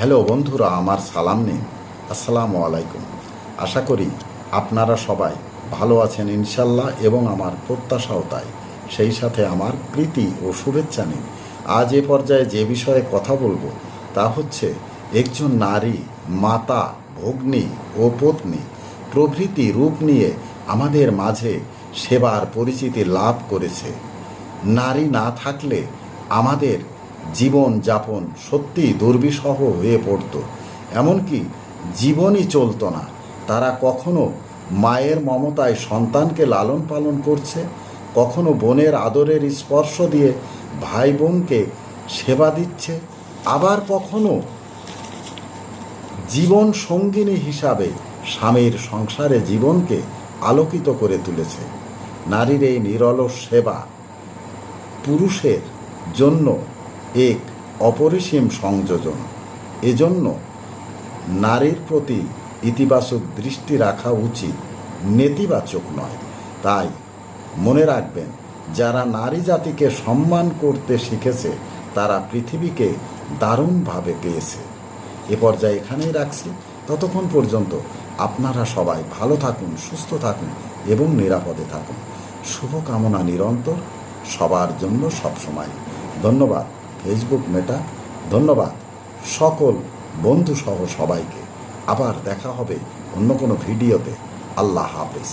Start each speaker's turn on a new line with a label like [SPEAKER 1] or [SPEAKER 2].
[SPEAKER 1] Hello বন্ধুরা, আমার সালাম নিন। আসসালামু আলাইকুম। আশা করি আপনারা সবাই ভালো আছেন ইনশাল্লাহ, এবং আমার প্রত্যাশাও তাই। সেই সাথে আমার প্রীতি ও শুভেচ্ছা নিন। আজ এ পর্যায়ে যে বিষয়ে কথা বলবো তা হচ্ছে একজন নারী, মাতা, ভগ্নী ও পত্নী প্রভৃতি রূপ নিয়ে আমাদের মাঝে সেবার পরিচিতি লাভ করেছে। নারী না থাকলে আমাদের জীবন যাপন সত্যি দুর্বিষহ হয়ে পড়ত, এমনকি জীবনই চলতো না। তারা কখনো মায়ের মমতায় সন্তানকে লালন পালন করছে, কখনো বোনের আদরের স্পর্শ দিয়ে ভাই বোনকে সেবা দিচ্ছে, আবার কখনো জীবন সঙ্গিনী হিসাবে স্বামীর সংসারে জীবনকে আলোকিত করে তুলেছে। নারীর এই নিরলস সেবা পুরুষের জন্য এক অপরিসীম সংযোজন। এজন্য নারীর প্রতি ইতিবাচক দৃষ্টি রাখা উচিত, নেতিবাচক নয়। তাই মনে রাখবেন, যারা নারী জাতিকে সম্মান করতে শিখেছে তারা পৃথিবীকে দারুণভাবে পেয়েছে। এ পর্যায়ে এখানেই রাখছি। ততক্ষণ পর্যন্ত আপনারা সবাই ভালো থাকুন, সুস্থ থাকুন এবং নিরাপদে থাকুন। শুভকামনা নিরন্তর সবার জন্য সবসময়। ধন্যবাদ ফেসবুক মেটা, ধন্যবাদ সকল বন্ধুসহ সবাইকে। আবার দেখা হবে অন্য কোনো ভিডিওতে। আল্লাহ হাফেজ।